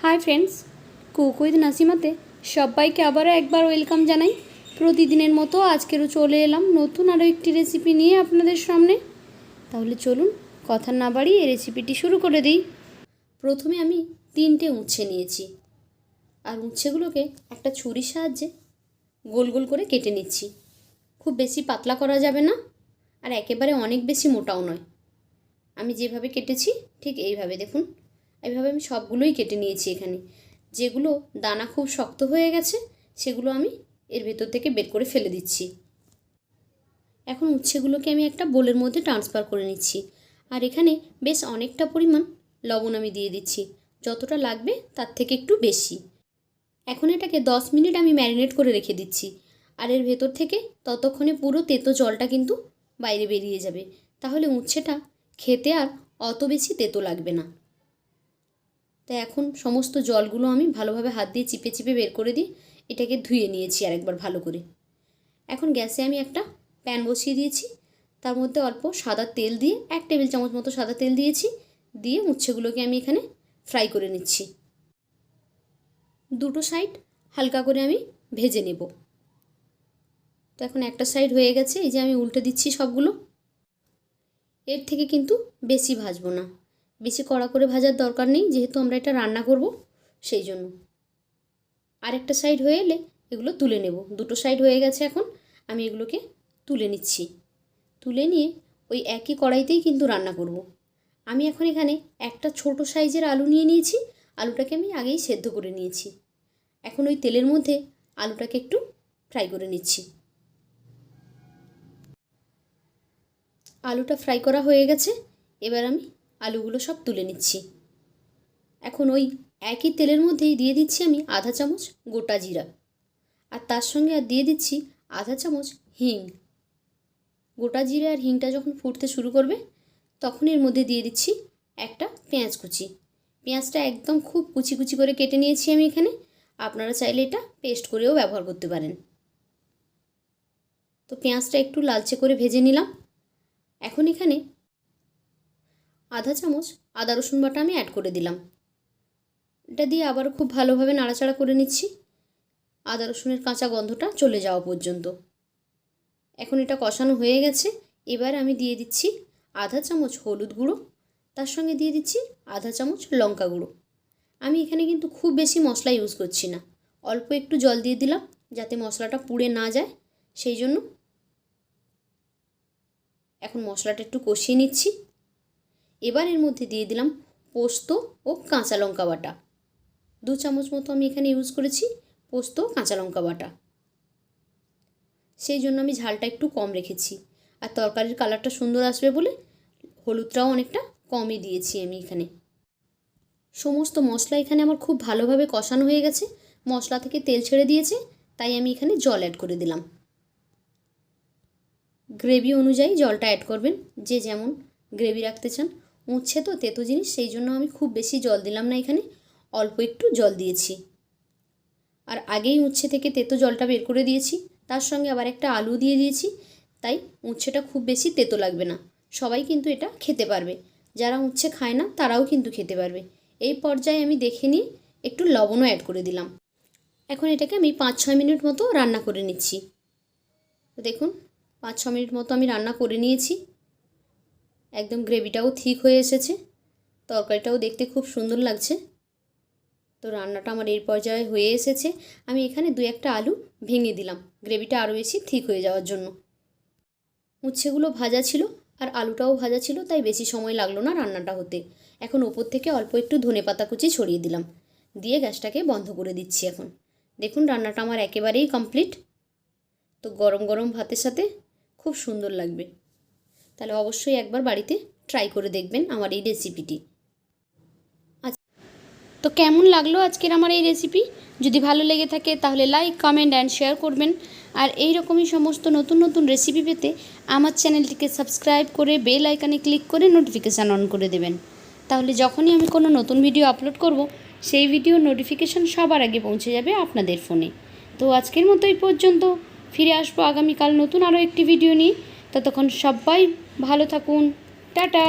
Hi friends, cook with নাসিমাতে সবাইকে আবারও একবার ওয়েলকাম জানাই। প্রতিদিনের মতো আজকেরও চলে এলাম নতুন আরও একটি রেসিপি নিয়ে আপনাদের সামনে। তাহলে চলুন কথা না বাড়িয়ে এই রেসিপিটি শুরু করে দিই। প্রথমে আমি 3টে উচ্ছে নিয়েছি, আর উচ্ছেগুলোকে একটা ছুরির সাহায্যে গোল গোল করে কেটে নিচ্ছি। খুব বেশি পাতলা করা যাবে না, আর একেবারে অনেক বেশি মোটাও নয়। আমি যেভাবে কেটেছি ঠিক এইভাবে দেখুন, এইভাবে আমি সবগুলোই কেটে নিয়েছি। এখানে যেগুলো দানা খুব শক্ত হয়ে গেছে সেগুলো আমি এর ভেতর থেকে বের করে ফেলে দিচ্ছি। এখন উচ্ছেগুলোকে আমি একটা বোলের মধ্যে ট্রান্সফার করে নিচ্ছি, আর এখানে বেশ অনেকটা পরিমাণ লবণ আমি দিয়ে দিচ্ছি, যতটা লাগবে তার থেকে একটু বেশি। এখন এটাকে 10 মিনিট আমি ম্যারিনেট করে রেখে দিচ্ছি, আর এর ভেতর থেকে ততক্ষণে পুরো তেতো জলটা কিন্তু বাইরে বেরিয়ে যাবে। তাহলে উচ্ছেটা খেতে আর অত বেশি তেতো লাগবে না। তাই এখন সমস্ত জলগুলো আমি ভালোভাবে হাত দিয়ে চিপে চিপে বের করে দিয়ে এটাকে ধুয়ে নিয়েছি আরেকবার ভালো করে। এখন গ্যাসে আমি একটা প্যান বসিয়ে দিয়েছি, তার মধ্যে অল্প সাদা তেল দিয়ে 1 টেবিল চামচ মতো সাদা তেল দিয়েছি। দিয়ে উচ্ছেগুলোকে আমি এখানে ফ্রাই করে নিচ্ছি। দুটো সাইড হালকা করে আমি ভেজে নেব। তো এখন একটা সাইড হয়ে গেছে, এই যে আমি উল্টে দিচ্ছি সবগুলো। এর থেকে কিন্তু বেশি ভাজবো না, বেশি কড়া করে ভাজার দরকার নেই, যেহেতু আমরা এটা রান্না করব সেই জন্য। আরেকটা সাইড হয়ে এলে এগুলো তুলে নেব। দুটো সাইড হয়ে গেছে, এখন আমি এগুলোকে তুলে নিচ্ছি। তুলে নিয়ে ওই একই কড়াইতেই কিন্তু রান্না করব। আমি এখন এখানে একটা ছোট সাইজের আলু নিয়ে নিয়েছি। আলুটাকে আমি আগেই সেদ্ধ করে নিয়েছি। এখন ওই তেলের মধ্যে আলুটাকে একটু ফ্রাই করে নিচ্ছি। আলুটা ফ্রাই করা হয়ে গেছে, এবার আমি আলুগুলো সব তুলে নিচ্ছি। এখন ওই একই তেলের মধ্যেই দিয়ে দিচ্ছি আমি আধা চামচ গোটা জিরা, আর তার সঙ্গে আর দিয়ে দিচ্ছি আধা চামচ হিং। গোটা জিরা আর হিংটা যখন ফুটতে শুরু করবে তখন এর মধ্যে দিয়ে দিচ্ছি একটা পেঁয়াজ কুচি। পেঁয়াজটা একদম খুব কুচি কুচি করে কেটে নিয়েছি আমি এখানে। আপনারা চাইলে এটা পেস্ট করেও ব্যবহার করতে পারেন। তো পেঁয়াজটা একটু লালচে করে ভেজে নিলাম। এখন এখানে আধা চামচ আদা রসুন বাটা আমি অ্যাড করে দিলাম। এটা দিয়ে আবার খুব ভালোভাবে নাড়াচাড়া করে নিচ্ছি, আদা রসুনের কাঁচা গন্ধটা চলে যাওয়া পর্যন্ত। এখন এটা কষানো হয়ে গেছে। এবার আমি দিয়ে দিচ্ছি আধা চামচ হলুদ গুঁড়ো, তার সঙ্গে দিয়ে দিচ্ছি আধা চামচ লঙ্কা গুঁড়ো। আমি এখানে কিন্তু খুব বেশি মশলা ইউজ করছি না, অল্প একটু জল দিয়ে দিলাম যাতে মশলাটা পুড়ে না যায় সেই জন্য। এখন মশলাটা একটু কষিয়ে নিচ্ছি। এবার এর মধ্যে দিয়ে দিলাম পোস্ত ও কাঁচা লঙ্কা বাটা। 2 চামচ মতো আমি এখানে ইউজ করেছি পোস্ত কাঁচা লঙ্কা বাটা। সেই জন্য আমি ঝালটা একটু কম রেখেছি, আর তরকারির কালারটা সুন্দর আসবে বলে হলুদটাও অনেকটা কমই দিয়েছি আমি এখানে। সমস্ত মশলা এখানে আমার খুব ভালোভাবে কষানো হয়ে গেছে, মশলা থেকে তেল ছেড়ে দিয়েছে, তাই আমি এখানে জল অ্যাড করে দিলাম। গ্রেভি অনুযায়ী জলটা অ্যাড করবেন, যে যেমন গ্রেভি রাখতে চান। উচ্ছে তো তেতো জিনিস, সেই জন্য আমি খুব বেশি জল দিলাম না, এখানে অল্প একটু জল দিয়েছি। আর আগেই উচ্ছে থেকে তেতো জলটা বের করে দিয়েছি, তার সঙ্গে আবার একটা আলু দিয়ে দিয়েছি, তাই উচ্ছেটা খুব বেশি তেতো লাগবে না। সবাই কিন্তু এটা খেতে পারবে, যারা উচ্ছে খায় না তারাও কিন্তু খেতে পারবে। এই পর্যায়ে আমি দেখে নিয়ে একটু লবণও অ্যাড করে দিলাম। এখন এটাকে আমি 5-6 মিনিট মতো রান্না করে নিচ্ছি। দেখুন 5-6 মিনিট মতো আমি রান্না করে নিয়েছি। একদম গ্রেভিটাও ঠিক হয়ে এসেছে, তরকারিটাও দেখতে খুব সুন্দর লাগছে। তো রান্নাটা আমার এই পর্যায়ে হয়ে এসেছে। আমি এখানে 2-1টা আলু ভেঙে দিলাম গ্রেভিটা আরও বেশি ঠিক হয়ে যাওয়ার জন্য। উচ্ছেগুলো ভাজা ছিল আর আলুটাও ভাজা ছিল, তাই বেশি সময় লাগলো না রান্নাটা হতে। এখন ওপর থেকে অল্প একটু ধনেপাতা কুচি ছড়িয়ে দিলাম, দিয়ে গ্যাসটাকে বন্ধ করে দিচ্ছি। এখন দেখুন রান্নাটা আমার একেবারেই কমপ্লিট। তো গরম গরম ভাতের সাথে খুব সুন্দর লাগবে। তাহলে অবশ্যই একবার বাড়িতে ট্রাই করে দেখবেন আমার এই রেসিপিটি। তো কেমন লাগলো আজকের আমার এই রেসিপি? যদি ভালো লেগে থাকে তাহলে লাইক, কমেন্ট অ্যান্ড শেয়ার করবেন। আর এই রকমই সমস্ত নতুন নতুন রেসিপি পেতে আমার চ্যানেলটিকে সাবস্ক্রাইব করে বেল আইকনে ক্লিক করে নোটিফিকেশান অন করে দেবেন। তাহলে যখনই আমি কোনো নতুন ভিডিও আপলোড করব সেই ভিডিও নোটিফিকেশান সবার আগে পৌঁছে যাবে আপনাদের ফোনে। তো আজকের মতো এই পর্যন্ত, ফিরে আসবো আগামীকাল নতুন আরও একটি ভিডিও নিয়ে। ততক্ষণ সবাই ভালো থাকুন, টাটা।